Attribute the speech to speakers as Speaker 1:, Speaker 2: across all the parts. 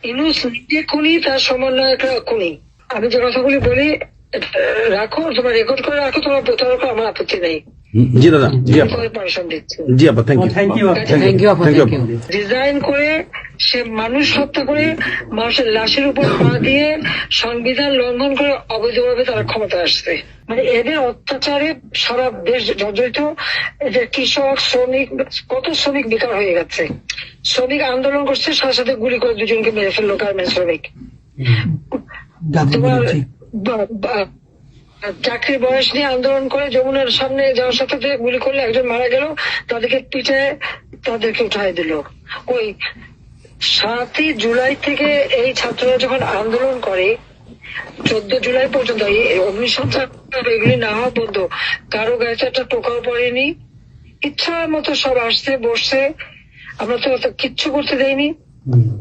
Speaker 1: ইউনূস নিজে খুনি, তার সমন্বয়করা খুনি। আমি যে কথাগুলি বলি রাখো, তোমার রেকর্ড করে রাখো, তোমার প্রতারক, আমার আপত্তি নেই।
Speaker 2: জি দাদা, জি আপা,
Speaker 1: পারমিশন দিচ্ছি।
Speaker 2: জি আপা, থ্যাংক ইউ।
Speaker 1: ডিজাইন করে সে মানুষ হত্যা করে, মানুষের লাশের উপর পা দিয়ে সংবিধান লঙ্ঘন করে অবৈধভাবে তারা ক্ষমতায় আসছে। মানে এদের অত্যাচারে সারা দেশ জর্জরিত। এদের কৃষক, শ্রমিক, কত শ্রমিক বেকার হয়ে গেছে। শ্রমিক আন্দোলন করছে, সাথে সাথে গুলি করে দুজনকে মেরে ফেললো গার্মেন্টস শ্রমিক। তোমার চাকরির বয়স নিয়ে আন্দোলন করে যমুনার সামনে যাওয়ার সাথে গুলি করলে একজন মারা গেল, তাদেরকে পিঠে তাদেরকে উঠাই দিল। ওই 7ই জুলাই থেকে এই ছাত্ররা যখন আন্দোলন করে 14 জুলাই পর্যন্ত, এই অগ্নিসংযোগ এগুলি না হওয়া পর্যন্ত কারো গায়ে একটা টোকাও পড়েনি। ইচ্ছা মতো সব আসছে বসছে, আমরা তো কিচ্ছু করতে দেয়নি।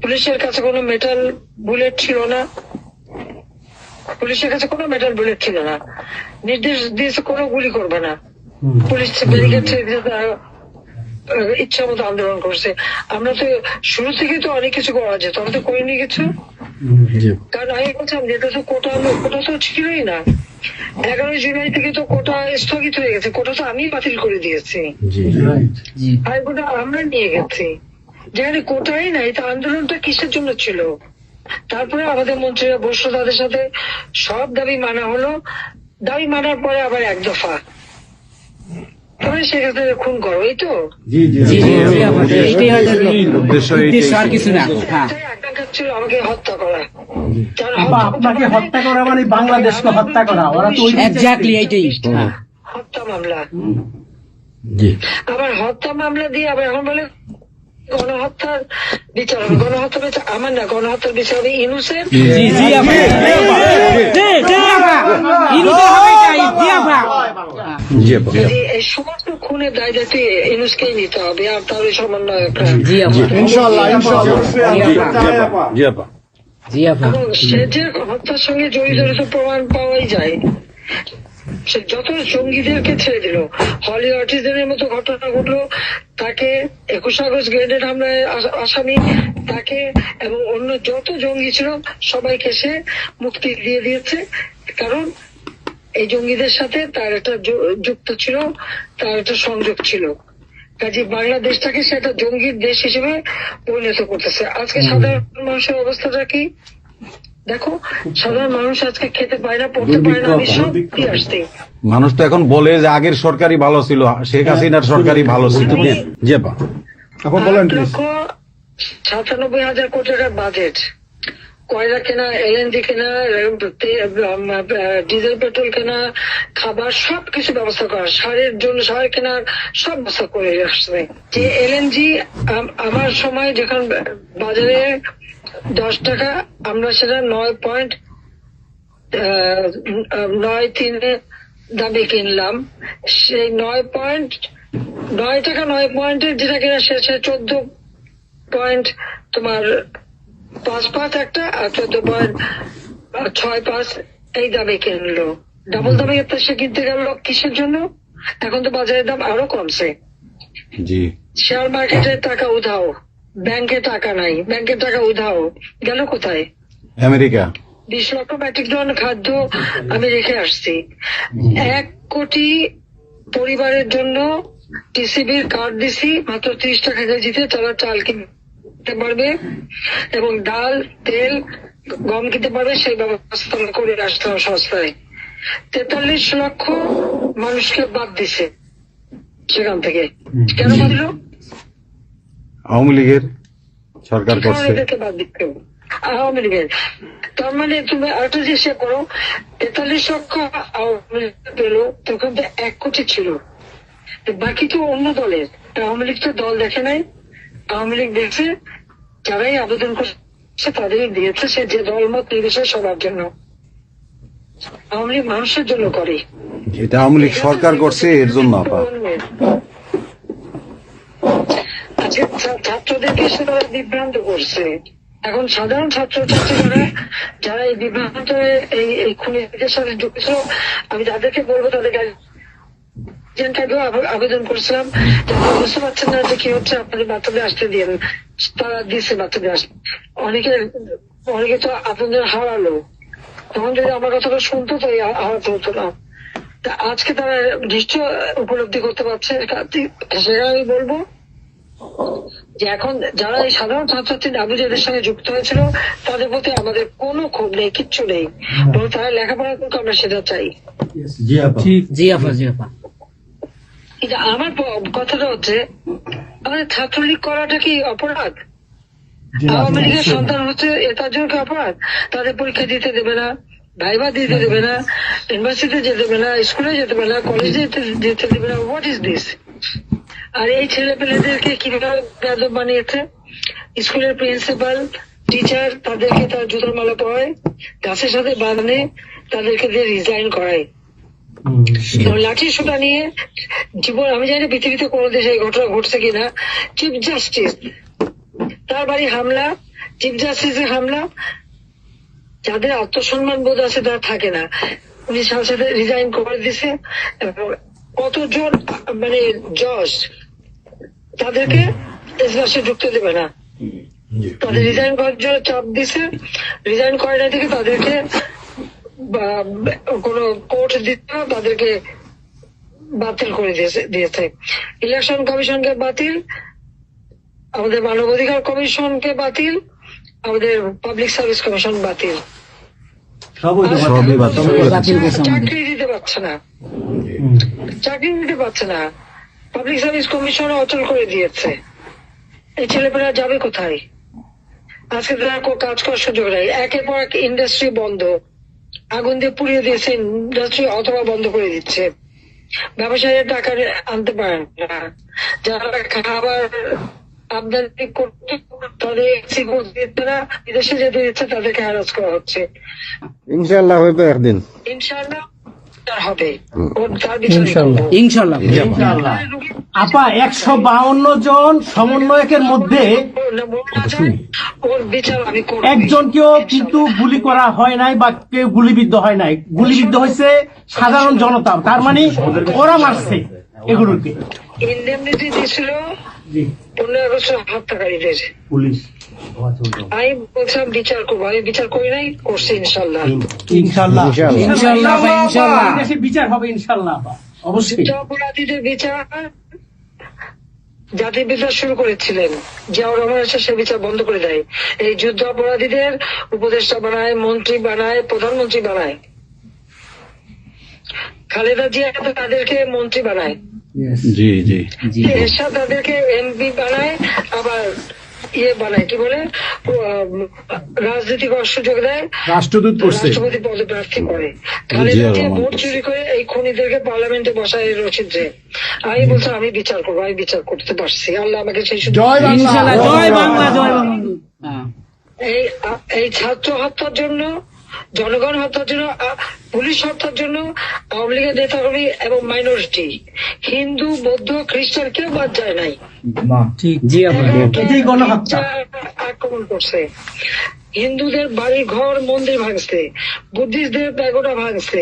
Speaker 1: পুলিশের কাছে কোনো মেটাল বুলেট ছিল না, পুলিশের কাছে কোনো মেটাল বুলেট ছিল না। নির্দেশ দিয়েছে কোনো গুলি করবে না। পুলিশ ব্যারিকেড ইচ্ছা মতো আন্দোলন করছে। আমরা তো শুরু থেকে তো অনেক কিছু করা যেত, আমরা তো করিনি কিছু। কারণ আমি বলছিলাম যেটা তো কোটা তো ছিলই না। 11 জুলাই থেকে তো কোটা স্থগিত হয়ে গেছে, কোটা তো আমি বাতিল করে দিয়েছি, আর কোটা আমরা নিয়ে গেছি। যেখানে কোটাই নাই, তা আন্দোলনটা কিসের জন্য ছিল? তারপরে আমাদের মন্ত্রীরা বসলো, তাদের সাথে সব দাবি মানা হলো। দাবি মানার পরে আবার এক দফা, তবে সেক্ষেত্রে খুন করো, এই তো আকাঙ্ক্ষা ছিল আমাকে হত্যা করা।
Speaker 3: আপনাকে হত্যা করা মানে বাংলাদেশকে হত্যা করা, ওরা তো
Speaker 1: হত্যা মামলা। আবার হত্যা মামলা দিয়ে আবার এখন বলে গণহত্যার বিচার হবে। গণহত্যা বিচার আমার না, গণহত্যার বিচার হবে ইউনূসের। এই সমস্ত খুনের দায় দায়িত্ব ইউনূসকেই নিতে হবে, আর তার ওই সমন্বয়করা। সে যে হত্যার সঙ্গে জড়িত প্রমাণ পাওয়াই যায়। সে যত জঙ্গিদেরকে ছেড়ে দিল, হলি অটিজমের মতো ঘটনা ঘটলো, তাকে 21 আগস্ট গ্রেনেড হামলায় আসামি তাকে এবং অন্য যত জঙ্গি ছিল সবাইকে সে মুক্তি দিয়ে দিয়েছে। কারণ এই জঙ্গিদের সাথে তার একটা যুক্ত ছিল, তার একটা সংযোগ ছিল। কাজে বাংলাদেশটাকে সে একটা জঙ্গির দেশ হিসেবে পরিণত করতেছে। আজকে সাধারণ মানুষের অবস্থাটা কি দেখো, সাধারণ মানুষ আজকে খেতে পায় না, পড়তে পারে না। আমি সব কি আসছি,
Speaker 2: মানুষ তো এখন বলে যে আগের সরকারই ভালো ছিল, শেখ হাসিনার সরকারই ভালো ছিল।
Speaker 1: 8,97,000 কোটি টাকার বাজেট, কয়লা কেনা, এলএনজি কেনা, ডিজেল পেট্রোল কেনা, খাবার সবকিছু ব্যবস্থা করা, সারের জন্য সার কেনার সব ব্যবস্থা করে আসছে। যে এলএনজি আমার সময় যখন বাজারে 10 টাকা, আমরা সেটা 9.93 দামে কিনলাম। সেই 9 টাকা 9 পয়েন্টের যেটা কিনা সে 14 তোমার 5 একটা, আর 14.65 এই দামে কিনলো। ডাবল দামে সে কিনতে গেল কিসের জন্য? এখন তো বাজারের দাম আরো কমছে। শেয়ার মার্কেটের টাকা উধাও, ব্যাংকে টাকা নাই, ব্যাংকের টাকা উধাও, গেল কোথায়?
Speaker 2: আমেরিকা।
Speaker 1: 20 লক্ষ মেট্রিক টন খাদ্য আমি রেখে আসছি। 1 কোটি পরিবারের জন্য টিসিবির কার্ড দিছি, মাত্র 30 টাকা কেজিতে তারা চাল কিনতে পারবে এবং ডাল, তেল, গম কিনতে পারবে। সেই ব্যবস্থা করে আসতে হবে সস্তায়। 43 লক্ষ মানুষকে বাদ দিছে সেখান থেকে। কেন বাদ দিল?
Speaker 2: আওয়ামী লীগের সরকার করছে,
Speaker 1: বাদ দিতে আওয়ামী লীগের। তার মানে তুমি আরেকটা চেষ্টা করো, 43 লক্ষ আওয়ামী লীগ পেল, তখন তো 1 কোটি ছিল, বাকি তো অন্য দলের। আওয়ামী লীগ তো দল দেখে নাই, আওয়ামী লীগ দেখছে যারাই আবেদন করছে তাদেরই দিয়েছে, সে যে দলমত নির্বিশেষে সবার জন্য। আওয়ামী লীগ মানুষের জন্য করে,
Speaker 2: এটা আওয়ামী লীগ সরকার করছে এর জন্য।
Speaker 1: আজকে ছাত্রদেরকে সে তারা বিভ্রান্ত করছে। এখন সাধারণ ছাত্রছাত্রীরা যারা এই বিভ্রান্ত এই খুনিদের সাথে যুক্ত, আমি তাদেরকে বলবো তাদেরকে আগেও আবেদন করেছিলাম যে আপনারা বুঝতে পারছেন না যে কি হচ্ছে, আপনাদের বাচ্চাদের আসতে দিন। তারা দিচ্ছে বাচ্চাদের আসতে। অনেকে তো আপনাদের হারালো, তখন যদি আমার কথাটা শুনতো তো হারাতে হতো না। তা আজকে তারা নিশ্চয় উপলব্ধি করতে পারছে। সেটা আমি বলবো যে এখন যারা এই সাধারণ ছাত্রছাত্রী দাবি যাদের সঙ্গে যুক্ত হয়েছিল তাদের প্রতি আমাদের কোনো ক্ষোভ নেই, কিচ্ছু নেই, বরং তারা লেখাপড়া করতে আমরা সেটা চাই।
Speaker 4: জি আপা
Speaker 1: কিন্তু আমার কথাটা হচ্ছে, আমাদের ছাত্রলীগ করাটা কি অপরাধ? আওয়ামী লীগের সন্তান হচ্ছে তার জন্য কি অপরাধ? তাদের পরীক্ষা দিতে দেবে না, ভাইবা দিতে দেবে না, ইউনিভার্সিটিতে যেতে দেবে না, স্কুলে যেতে দেবে না, কলেজে যেতে দেবে না। What is this? আর এই ছেলে পেলেদেরকে কিভাবে বেয়াদব বানিয়েছে? স্কুলের প্রিন্সিপাল, টিচার তাদেরকে তার জুতোর মালা পরায়, গাছের সাথে বাঁধে, তাদেরকে দিয়ে রিজাইন করায়। লাঠি সোটা নিয়ে জীবন, আমি জানি না পৃথিবীতে কোনো দেশে এই ঘটনা ঘটছে কিনা। চিফ জাস্টিস তার বাড়ি হামলা, চিফ জাস্টিসের হামলা। যাদের আত্মসম্মান বোধ আছে তারা থাকে না, উনি সাথে সাথে রিজাইন করে দিছে। কতজন মানে জজ তাদেরকে এজলাসে ঢুকতে দেবে না, তাদের রিজাইন করার জন্য চাপ দিছে। রিজাইন করে না থেকে তাদেরকে কোন কোর্ট দিতে না, তাদেরকে বাতিল করে দিয়েছে। ইলেকশন কমিশনকে বাতিল, আমাদের মানবাধিকার কমিশনকে বাতিল, আমাদের পাবলিক সার্ভিস কমিশন বাতিল।
Speaker 2: সবই বাতিল।
Speaker 1: চাকরি দিতে পারছে না, চাকরি দিতে পারছে না। পাবলিক সার্ভিস কমিশন অচল করে দিয়েছে। এই ছেলেপেলেরা যাবে কোথায়? আজকে তারা কাজ করার সুযোগ নেই। একের পর এক ইন্ডাস্ট্রি বন্ধ, আগুন দিয়ে পুড়িয়ে দিয়েছে ইন্ডাস্ট্রি অথবা বন্ধ করে দিচ্ছে। ব্যবসায়ীরা টাকা আনতে পারেন না, যারা খাবার আমদানি করতে তাদের দিচ্ছে না, বিদেশে যেতে দিচ্ছে তাদেরকে হ্যারাস করা হচ্ছে।
Speaker 5: ইনশাআল্লাহ হবে একদিন,
Speaker 1: ইনশাআল্লাহ হবে, তার বিচার
Speaker 4: ইনশাল্লাহ।
Speaker 3: আপা 152 জন সমন্বয়কের মধ্যে
Speaker 1: ওর বিচার আমি করব।
Speaker 3: একজনকেও কিন্তু গুলি করা হয় নাই বা কেউ গুলিবিদ্ধ হয় নাই, গুলিবিদ্ধ হয়েছে সাধারণ জনতা। তার মানে ওরা মারছে এগুলোকে।
Speaker 1: ইন্ডেমনিটি দিয়েছিল 15 আগস্ট হত্যাকারীদের।
Speaker 3: পুলিশ
Speaker 1: আমি বলছিলাম বিচার করবো, আমি বিচার করি নাই, করছি ইনশাল্লাহ।
Speaker 3: ইনশাআল্লাহ
Speaker 4: ইনশাআল্লাহ আপা, ইনশাআল্লাহ।
Speaker 3: দেশে বিচার হবে ইনশাআল্লাহ আপা, অবশ্যই।
Speaker 1: অপরাধীদের বিচার জাতির বিচার শুরু করেছিলেন জিয়াউর রহমান এসে সে বিচার বন্ধ করে দেয়। এই যুদ্ধ অপরাধীদের উপদেষ্টা বানায়, মন্ত্রী বানায়, প্রধানমন্ত্রী বানায়। খালেদা জিয়া তাদেরকে মন্ত্রী বানায়,
Speaker 2: জি
Speaker 1: এরশাদ তাদেরকে এমপি বানায়, আবার বানায় কি বলে রাজনীতি করার সুযোগ দেয়,
Speaker 3: রাষ্ট্রদূত করছে,
Speaker 1: রাষ্ট্রপতি পদে প্রার্থী করে। খালেদা জিয়া ভোট চুরি করে এই খুনিদেরকে পার্লামেন্টে বসায় রচিত্রে। আমি বলছি আমি বিচার করবো, আমি বিচার করতে পারছি, আল্লাহ আমাকে সেই সুযোগ।
Speaker 4: ইনশাআল্লাহ। জয় বাংলা, জয় বাংলা।
Speaker 1: এই ছাত্র হত্যার জন্য, জনগণ হত্যার জন্য, পুলিশ হত্যার জন্য আওয়ামী লীগের নেতাকর্মী এবং মাইনরিটি, হিন্দু, বৌদ্ধ, খ্রিস্টান কেউ বাদ যায় নাই।
Speaker 4: জি আপা।
Speaker 3: এটাই গণহত্যা।
Speaker 1: আক্রমণ করছে, হিন্দুদের বাড়ি ঘর মন্দির ভাঙছে, বুদ্ধিস্টদের প্যাগোডা ভাঙছে,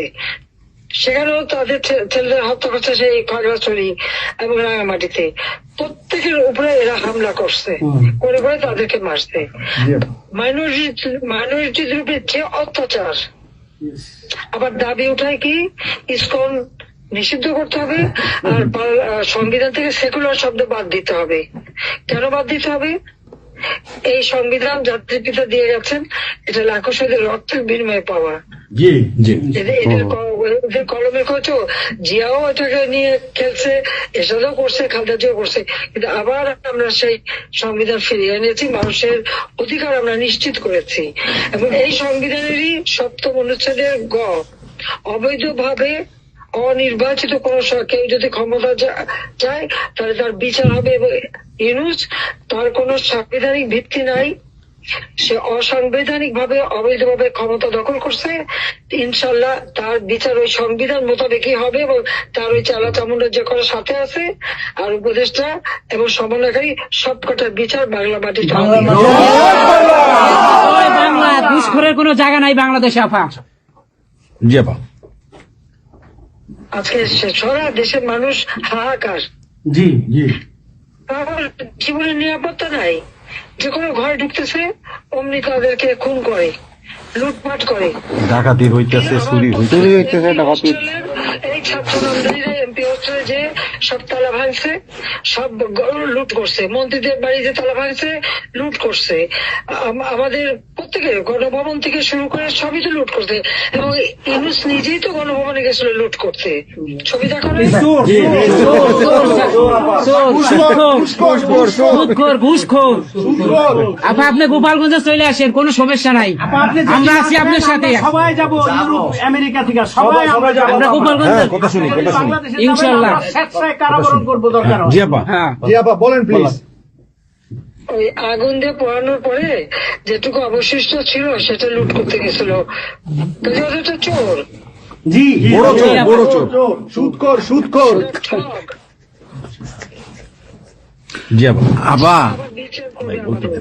Speaker 1: সেখানেও তাদের ছেলেদের হত্যা করছে সেই খাগড়াছড়ি এবং রাঙামাটিতে। প্রত্যেকের উপরে এরা হামলা করছে, করে করে তাদেরকে মারছে। মাইনরিটিদের উপরে যে অত্যাচার, আবার দাবি উঠায় কি ইসকন নিষিদ্ধ করতে হবে আর সংবিধান থেকে সেকুলার শব্দ বাদ দিতে হবে। কেন বাদ দিতে হবে? এই সংবিধান জাতির পিতা দিয়ে গেছেন, এটা লাখো শহীদের রক্তের বিনিময়ে পাওয়া। এদের কলমের কচু জিয়াও এটাকে নিয়ে খেলছে, এসবও করছে, খালেদা জিয়াও করছে, কিন্তু আবার আমরা সেই সংবিধান ফিরিয়ে এনেছি, মানুষের অধিকার আমরা নিশ্চিত করেছি। এবং এই সংবিধানেরই 7ম অনুচ্ছেদের গ, অবৈধভাবে অনির্বাচিত কোন কেউ যদি ক্ষমতা চায় তাহলে তার বিচার হবে। এবং ইউনূস তার কোন সাংবিধানিক ভিত্তি নাই, সে অসাংবিধানিক ভাবে অবৈধভাবে ক্ষমতা দখল করছে। ইনশাল্লাহ তার বিচার ওই সংবিধান মোতাবেকই হবে এবং তার ওই চালা চামুন্ডা যে করার সাথে আছে আর উপদেষ্টা এবং সমন্বয়কারী সবকটার বিচার বাংলা মাটিতে হবে।
Speaker 4: জয় বাংলা। ঘুষখোরের কোনো জায়গা নাই বাংলাদেশে আপা।
Speaker 2: জি আপা।
Speaker 1: আজকে সারা দেশের মানুষ হাহাকার।
Speaker 3: জি জি
Speaker 1: কারোর জীবনের নিরাপত্তা নাই, যে কোনো ঘরে ঢুকতেছে অমনি তাদেরকে খুন করে, লুটপাট করে।
Speaker 2: ডাকাতি হইতেছে, চুরি হইতেছে।
Speaker 1: এই ছাত্র নামদারিরা এমপি হোস্টেলে যে সব তালা ভাঙছে, সব লুট করছে, মন্ত্রীদের বাড়িতে তালা ভাঙছে, লুট করছে, আমাদের প্রত্যেকের গণভবন থেকে শুরু করে সবই তো লুট করছে। এবং ইউনুস নিজেই তো গণভবনে গেছিল লুট করতে। ছবি দেখো না?
Speaker 4: আপা আপনি গোপালগঞ্জে চলে আসেন, কোনো সমস্যা নাই,
Speaker 3: আপা, আপনি যদি
Speaker 4: আমরা আছি
Speaker 3: আসেন,
Speaker 4: আপনার সাথে।
Speaker 3: আমরা সবাই যাবো ইউরোপ আমেরিকা থেকে, সবাই আমরা যাবো।
Speaker 4: আমরা গোপালগঞ্জে
Speaker 2: কথা শুনি।
Speaker 3: বাংলাদেশে যাবো,
Speaker 4: ইনশাআল্লাহ।
Speaker 3: আমরা স্বেচ্ছায় কারাবরণ করবো দরকার হয়।
Speaker 2: জি আপা,
Speaker 4: হ্যাঁ
Speaker 5: জি আপা বলেন প্লিজ।
Speaker 1: ওই আগুন দিয়ে পোড়ানোর পরে যেটুকু অবশিষ্ট ছিল সেটা লুট করতে গেছিল, কাজে ওদের তো চোর,
Speaker 3: জি
Speaker 2: বড় চোর, বড় চোর।
Speaker 5: সুদখোর সুদখোর।
Speaker 1: ঠক।
Speaker 2: জি আপা। আপা,
Speaker 1: আবার বিচার করবে আমাদের।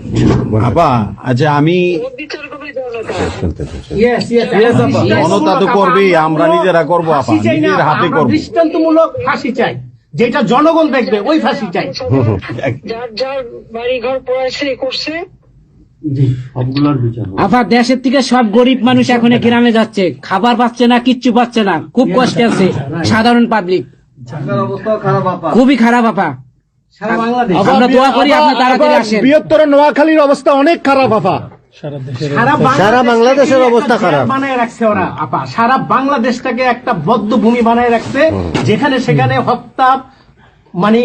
Speaker 2: আপা, আচ্ছা আমি
Speaker 1: ওর বিচার করবে জনতা।
Speaker 3: Yes, yes, আপা।
Speaker 2: জনতা তো করবেই, আমরা নিজেরা করবো আপা,
Speaker 3: ফাঁসি চাই না,
Speaker 2: নিজের হাতে
Speaker 3: আমরা
Speaker 2: করবো।
Speaker 3: দৃষ্টান্তমূলক ফাঁসি চাই, যেটা জনগণ দেখবে ওই ফাঁসি চাই।
Speaker 1: যার যার বাড়ি ঘর পড়াইছে করছে,
Speaker 4: আপা দেশের থেকে সব গরিব মানুষ এখন গ্রামে যাচ্ছে, খাবার পাচ্ছে না, কিচ্ছু পাচ্ছে না, খুব কষ্টে আছে সাধারণ পাবলিক, খুবই খারাপ আপা।
Speaker 3: সারা বাংলাদেশ,
Speaker 4: আমরা দোয়া করি আপনি তাড়াতাড়ি আসেন।
Speaker 5: বৃহত্তর নোয়াখালীর অবস্থা অনেক খারাপ আপা। সারা বাংলাদেশের অবস্থা খারাপ।
Speaker 3: বানায় রাখছে ওরা আপা, সারা বাংলাদেশটাকে একটা বদ্ধ ভূমি বানায় রাখছে, যেখানে সেখানে হত্যা, মানে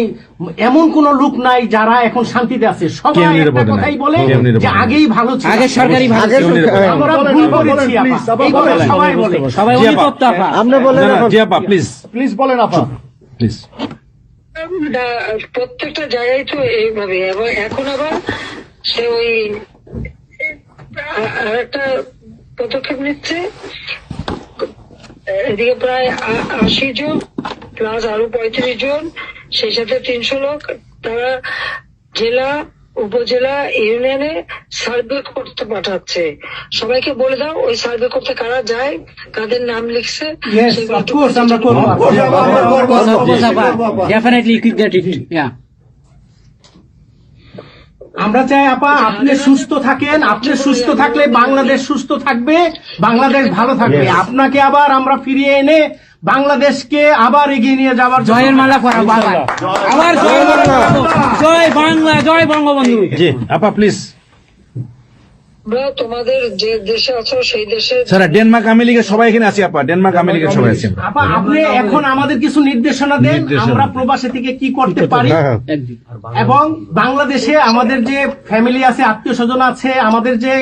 Speaker 3: এমন কোন লোক নাই যারা এখন শান্তিতে আছে। সবাই
Speaker 2: কেউ
Speaker 3: একটা
Speaker 2: নিরাপদে নাই।
Speaker 3: কথাই বলে
Speaker 2: কেউ নিরাপদে
Speaker 3: যে
Speaker 2: নাই।
Speaker 3: আগেই ভালো ছিল,
Speaker 4: আগে সরকারি ভালো ছিল।
Speaker 3: আমরা ভুল করেছি আপা, এই কথা সবাই বলে।
Speaker 4: সবাই
Speaker 2: জি
Speaker 4: অনেক
Speaker 2: আপা।
Speaker 4: আপা।
Speaker 5: আপনি বলেন
Speaker 2: না, না,
Speaker 5: এখন।
Speaker 2: জি আপা প্লিজ,
Speaker 5: প্লিজ বলেন আপা।
Speaker 2: প্লিজ।
Speaker 1: প্রত্যেকটা জায়গায় তো এইভাবে। এবং এখন আবার সে ওই আর একটা পদক্ষেপ নিচ্ছে, এদিকে প্রায় 80 জন প্লাস আরো 35 জন, সেই সাথে 300 লোক, তারা জেলা উপজেলা ইউনিয়নে সার্ভে করতে পাঠাচ্ছে। সবাইকে বলে দাও ওই সার্ভে করতে কারা যায়, কাদের নাম লিখছে,
Speaker 3: Yes,
Speaker 1: সেগুলো
Speaker 3: of course, আমরা করবো আপা।
Speaker 4: Definitely you could get it. Yeah.
Speaker 3: আমরা চাই আপা আপনি সুস্থ থাকেন, আপনি সুস্থ থাকলে বাংলাদেশ সুস্থ থাকবে, বাংলাদেশ ভালো থাকবে। আপনাকে আবার আমরা ফিরিয়ে এনে বাংলাদেশকে আবার এগিয়ে নিয়ে যাওয়ার জন্য
Speaker 4: জয়ের মালা পরাবো আবার। আবার জয় বাংলা, জয় বাংলা, জয় বঙ্গবন্ধু।
Speaker 2: জি আপা প্লিজ।
Speaker 1: আমরা তোমাদের যে দেশে আছো সেই দেশে
Speaker 2: স্যার ডেনমার্ক আমেরিকা সবাই এখানে আছি আপা, ডেনমার্ক আমেরিকা সবাই আছি।
Speaker 3: আপা আপনি এখন আমাদের কিছু নির্দেশনা দেন, আমরা প্রবাসে থেকে কি করতে পারি, এবং বাংলাদেশে আমাদের যে ফ্যামিলি আছে, আত্মীয় স্বজন আছে, আমাদের যে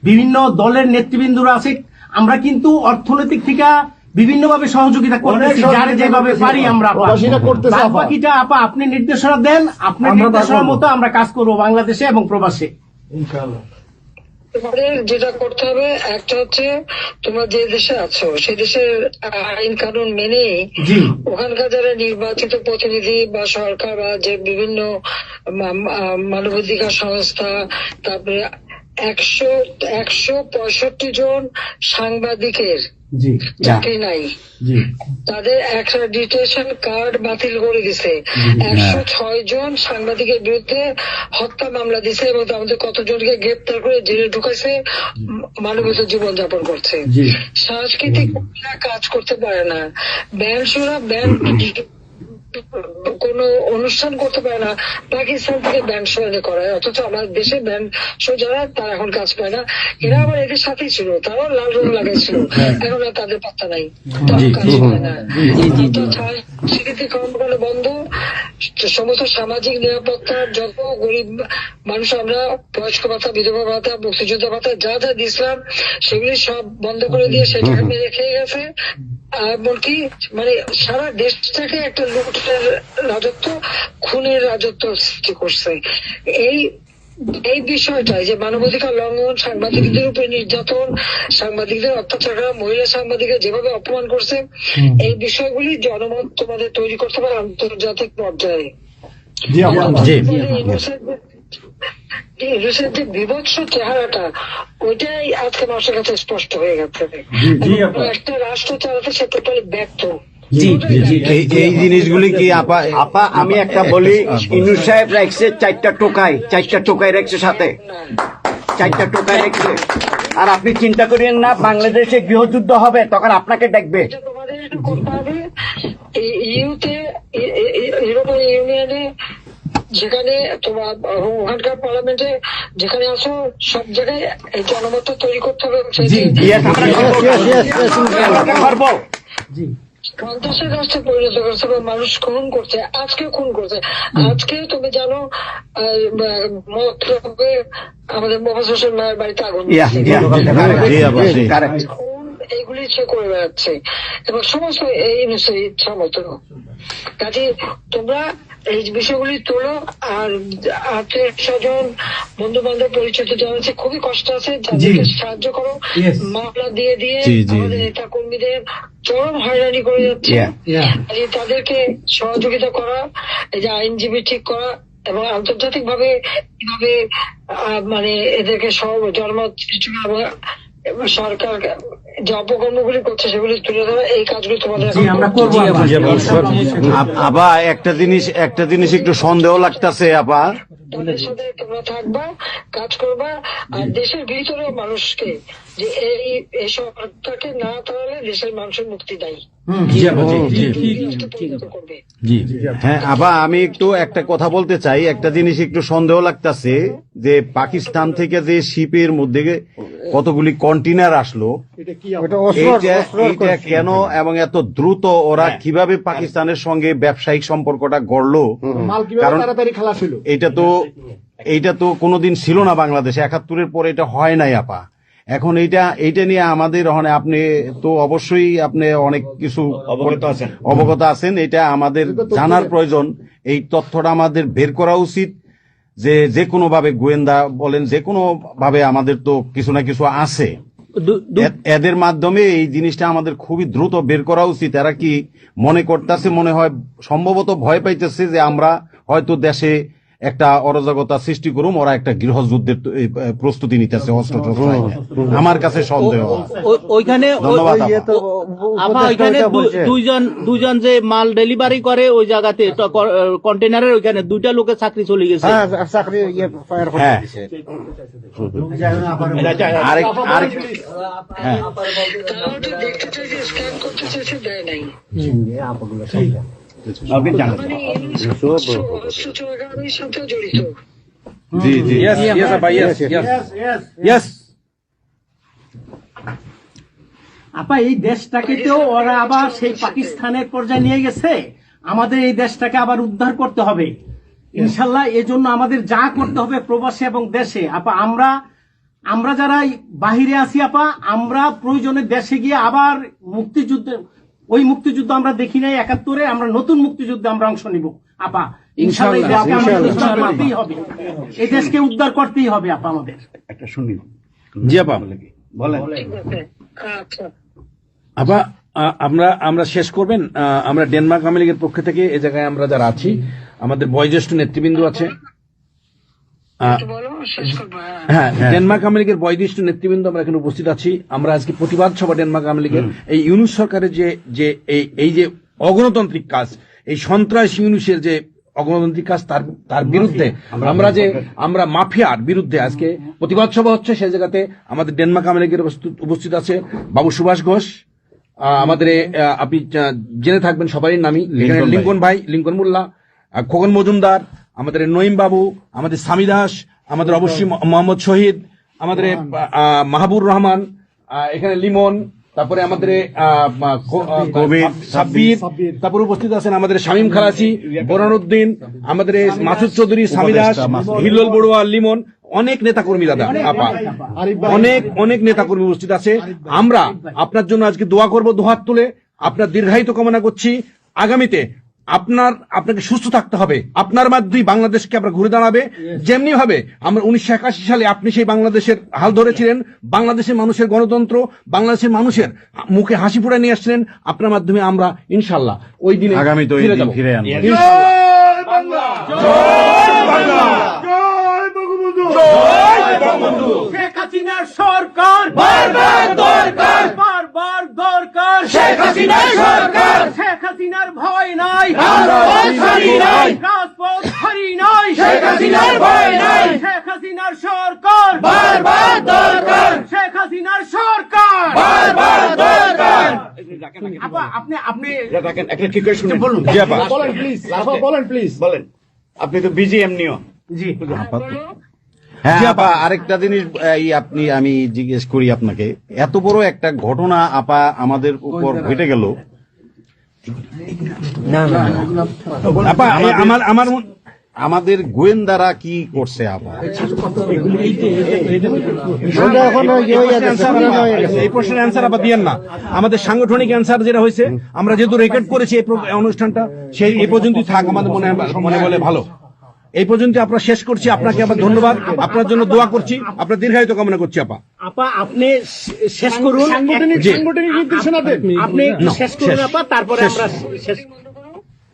Speaker 3: বিভিন্ন দলের নেতৃবৃন্দরা আছে, আমরা কিন্তু অর্থনৈতিক থেকে বিভিন্ন ভাবে সহযোগিতা করতেছি, যার যেভাবে পারি আমরা। বাকিটা আপা আপনি নির্দেশনা দেন, আপনার নির্দেশনার মতো আমরা কাজ করবো বাংলাদেশে এবং প্রবাসে।
Speaker 1: তোমাদের যেটা করতে হবে, একটা হচ্ছে তোমরা যে দেশে আছো সেই দেশের আইন কানুন মেনে
Speaker 3: জি
Speaker 1: ওখানকার যারা নির্বাচিত প্রতিনিধি বা সরকার বা যে বিভিন্ন মানবাধিকার সংস্থা, তারপরে 165 জন সাংবাদিকের
Speaker 3: জি
Speaker 1: চাকরি নাই,
Speaker 3: জি
Speaker 1: তাদের অ্যাক্রেডিটেশন কার্ড বাতিল করে দিছে। 106 জন সাংবাদিকের বিরুদ্ধে হত্যা মামলা দিছে এবং আমাদের কতজনকে গ্রেপ্তার করে জেলে ঢুকাইছে, মানবিত জীবন যাপন করছে।
Speaker 3: জি
Speaker 1: সাংস্কৃতিক কাজ করতে পারে না, ব্যান্ড শোনা ব্যান্ড কোন অনুষ্ঠান করতে পারে না, পাকিস্তান থেকে ব্যান্ড শো এনে করায়, অথচ আমার দেশে ব্যান্ড শো যারা তারা এখন কাজ পায় না। এরা আবার এদের সাথেই ছিল, তারাও লাল রং লাগাইছিল, এখন আর তাদের পাত্তা নাই, তারাও কাজ পায় না। সাংস্কৃতিক কর্মকাণ্ড বন্ধ, সমস্ত সামাজিক নিরাপত্তার যত গরিব মানুষ আমরা বয়স্ক ভাতা, বিধবা ভাতা, মুক্তিযোদ্ধা ভাতা যা যা দিয়েছিলাম সেগুলি সব বন্ধ করে দিয়ে সেটাকে মেরে খেয়ে গেছে। এমনকি মানে সারা দেশটাকে একটা লুটের রাজত্ব, খুনের রাজত্ব সৃষ্টি করছে। এই বিষয়টাই যে মানবাধিকার লঙ্ঘন, সাংবাদিকদের উপরে নির্যাতন, সাংবাদিকদের অত্যাচার করা, মহিলা সাংবাদিকদের যেভাবে অপমান করছে, এই বিষয়গুলি জনমত তোমাদের তৈরি করতে পারে আন্তর্জাতিক পর্যায়ে। ইউনুসের যে বিভৎস চেহারাটা, ওইটাই আজকে মানুষের কাছে স্পষ্ট হয়ে গেছে। একটা রাষ্ট্র চালাতে সে টোটালি ব্যর্থ।
Speaker 4: জি
Speaker 2: এই জিনিসগুলি কি আপা
Speaker 6: আপা আমি একটা বলি, ইনু সাহেব রাখছে 4টা টোকাই রাখছে সাথে, 4টা টোকাই রাখছে। আর আপনি চিন্তা করেন না, বাংলাদেশে গৃহযুদ্ধ হবে তখন আপনাকে ডাকবে।
Speaker 1: এটা তোমাদের একটু করতে হবে। ইউতে, ইউরোপিয়ান ইউনিয়নে, যেখানে তোমার ওখানকার পার্লামেন্টে যেখানে আসো, সব জায়গায় এই জনমত তৈরি করতে হবে।
Speaker 6: Yes, আমরা করবো।
Speaker 1: সন্ত্রাসের রাষ্ট্রে পরিণত করছে বা মানুষ খুন করছে, আজকে খুন করছে। আজকে তুমি জানো মতলবে আমাদের মোহাম্মদ হোসেন মায়ের বাড়িতে আগুন দিয়েছে। খুন এইগুলি সে করে বেড়াচ্ছে এবং সমস্ত এই ইচ্ছা মতো। কাজে তোমরা এই বিষয়গুলি তোলো, আর আত্মীয় স্বজন বন্ধু বান্ধব পরিচিত যারা আছে খুবই কষ্ট আছে, যাদেরকে সাহায্য করো। মামলা দিয়ে দিয়ে আমাদের নেতা কর্মীদের চরম হয়রানি করে যাচ্ছে। তাদেরকে সহযোগিতা করা, এই যে আইনজীবী ঠিক করা, এবং আন্তর্জাতিক ভাবে কিভাবে মানে এদেরকে সব জনমত এবং সরকার যে অপকর্মগুলি করছে সেগুলি তুলে ধরা, এই কাজগুলি তোমাদের
Speaker 3: আমরা করবো।
Speaker 2: আপা একটা জিনিস একটু সন্দেহ লাগতেছে আপা।
Speaker 1: তাদের সাথে তোমরা থাকবা, কাজ করবা, আর দেশের ভিতরে মানুষকে যে এই সরকারকে না তাহলে দেশের মানুষের মুক্তি দেয় করবে।
Speaker 2: হ্যাঁ আপা, আমি একটু একটা কথা বলতে চাই। একটা জিনিস একটু সন্দেহ লাগতেছে যে পাকিস্তান থেকে যে শিপের মধ্যে কতগুলি কন্টেনার আসলো, এইটা কেন এবং এত দ্রুত ওরা কিভাবে পাকিস্তানের সঙ্গে ব্যবসায়িক সম্পর্কটা গড়লো? কারণ এইটা তো কোনোদিন ছিল না বাংলাদেশে, 71-এর পরে এটা হয় নাই আপা। এখন এইটা নিয়ে আমাদের আপনি তো অবশ্যই আপনি অনেক কিছু অবগত আছেন, এটা আমাদের জানার প্রয়োজন। এই তথ্যটা আমাদের বের করা উচিত যে কোনো ভাবে, গোয়েন্দা বলেন, যে কোনো ভাবে আমাদের তো কিছু না কিছু আছে, এদের মাধ্যমে এই জিনিসটা আমাদের খুবই দ্রুত বের করা উচিত। এরা কি মনে করতেছে, মনে হয় সম্ভবত ভয় পাইতেছে যে আমরা হয়তো দেশে একটা অরাজকতা সৃষ্টি করুম, ওরা একটা গৃহযুদ্ধের প্রস্তুতি নিতেছে, অস্ত্র আমার কাছে সন্দেহ।
Speaker 7: ওইখানে দুইজন যে মাল ডেলিভারি করে ওই জায়গাতে কন্টেনারের ওইখানে 2টা লোকের চাকরি চলে গেছে।
Speaker 1: দেখতে চাইছে, স্ক্যান করতে চাইছে, দেয় নাই। সাথে জড়িত।
Speaker 3: আপা এই দেশটাকে তো ওরা আবার সেই পাকিস্তানের পর্যায়ে নিয়ে গেছে, আমাদের এই দেশটাকে আবার উদ্ধার করতে হবে ইনশাল্লাহ। এজন্য আমাদের যা করতে হবে প্রবাসী এবং দেশে, আপা আমরা যারা বাহিরে আছি আপা, আমরা প্রয়োজনে দেশে গিয়ে আবার ওই মুক্তিযুদ্ধ আমরা দেখি নাই 71-এ, আমরা নতুন মুক্তিযুদ্ধে আমরা অংশ নিব আপা ইনশাল্লাহ। এই দেশকে আমাদের উদ্ধার করতেই হবে, এই দেশকে উদ্ধার করতেই হবে আপা আমাদের।
Speaker 6: একটা শুনি।
Speaker 2: জি আপা
Speaker 6: বলেন।
Speaker 1: আচ্ছা
Speaker 8: আপা, আমরা শেষ করবেন। আমরা ডেনমার্ক আওয়ামী লীগের পক্ষ থেকে এই জায়গায় আমরা যারা আছি, আমাদের বয়োজ্যেষ্ঠ নেতৃবৃন্দ আছে। হ্যাঁ, ডেনমার্ক আওয়ামী লীগের বয়োজ্যেষ্ঠ নেতৃবৃন্দ আমরা এখানে উপস্থিত আছি। আমরা আজকে প্রতিবাদ সভা ডেনমার্ক আওয়ামী লীগের এই ইউনূস সরকারের এই যে অগণতান্ত্রিক কাজ, এই সন্ত্রাসী ইউনূসের যে অগণতান্ত্রিক কাজ, তার বিরুদ্ধে আমরা মাফিয়ার বিরুদ্ধে আজকে প্রতিবাদ সভা হচ্ছে। সেই জায়গাতে আমাদের ডেনমার্ক আওয়ামী লীগের উপস্থিত আছে বাবু সুভাষ ঘোষ, আমাদের আপনি জেনে থাকবেন সবারই নামই, এখানে লিঙ্কন ভাই, লিঙ্কন মোল্লা, খোকন মজুমদার, আমাদের নঈম বাবু, আমাদের স্বামী দাস, আমাদের অবশ্যই মোহাম্মদ শহীদ, আমাদের মাহবুর রহমান, এখানে লিমন, তারপরে আমাদের সাব্বির, তারপরে উপস্থিত আছেন আমাদের শামীম খালাসি, বোরানুদ্দিন, আমাদের মাসুদ চৌধুরী, স্বামী দাস, হিল্লোল বড়ুয়া, লিমন, অনেক নেতাকর্মী দাদা আপা, অনেক নেতাকর্মী উপস্থিত আছে। আমরা আপনার জন্য আজকে দোয়া করব, দুহাত তুলে আপনার দীর্ঘায়িত কামনা করছি। আগামীতে আপনাকে সুস্থ থাকতে হবে, আপনার মাধ্যমেই বাংলাদেশকে আমরা ঘুরে দাঁড়াবে। যেমনি ভাবে আমরা 1981 সালে আপনি সেই বাংলাদেশের হাল ধরেছিলেন, বাংলাদেশের মানুষের গণতন্ত্র, বাংলাদেশের মানুষের মুখে হাসি ফুটায় নিয়ে আসছিলেন, আপনার মাধ্যমে আমরা ইনশাল্লাহ ওই দিনে
Speaker 2: আগামীতে ফিরে আনবো।
Speaker 3: শেখ হাসিনার সরকার বারবার দরকার, শেখ হাসিনার ভয় নাই, রাজপথ হারি নাই, শেখ হাসিনার সরকার, শেখ হাসিনার সরকার। আপা, আপনি
Speaker 6: রাখেন, একটা ঠিক করে শুনুন।
Speaker 3: বলুন।
Speaker 6: জি আপা,
Speaker 5: বলেন প্লিজ বলেন প্লিজ
Speaker 6: বলেন। আপনি তো বিজি এমনিও।
Speaker 3: জি
Speaker 2: হ্যাঁ আপা, আরেকটা জিনিস আমি জিজ্ঞেস করি আপনাকে, এত বড় একটা ঘটনা আপা আমাদের উপর ঘটে গেল,
Speaker 8: আপা আমার
Speaker 2: আমাদের গোয়েন্দারা কি করছে আপা?
Speaker 5: ওটা এখন
Speaker 8: এই প্রশ্নের অ্যান্সার আবার দিয়েন না। আমাদের সাংগঠনিক অ্যান্সার যেটা হয়েছে, আমরা যেহেতু রেকর্ড করেছি এই অনুষ্ঠানটা, সেই এই পর্যন্তই থাক, আমাদের মনে বলে ভালো। এই পর্যন্ত আমরা শেষ করছি। আপনাকে আবার ধন্যবাদ, আপনার জন্য দোয়া করছি, আপনার দীর্ঘায়িত কামনা করছি আপা।
Speaker 3: আপা, আপনি শেষ করুন,
Speaker 5: সাংগঠনিক নির্দেশনা দেন।
Speaker 3: আপনি একটু শেষ করুন আপা, তারপরে আমরা শেষ।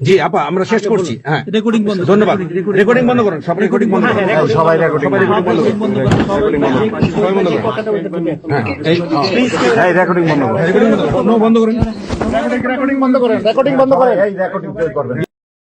Speaker 8: জি আপা, আমরা শেষ করছি। হ্যাঁ, রেকর্ডিং বন্ধ। ধন্যবাদ। রেকর্ডিং বন্ধ করুন, সব রেকর্ডিং বন্ধ করুন।
Speaker 2: সবাই রেকর্ডিং
Speaker 8: বন্ধ করুন। সবাই বন্ধ করুন। হ্যাঁ,
Speaker 2: এই রেকর্ডিং বন্ধ করুন,
Speaker 8: বন্ধ করুন।
Speaker 5: রেকর্ডিং বন্ধ করেন, রেকর্ডিং বন্ধ করেন।
Speaker 2: এই রেকর্ডিং করবেন।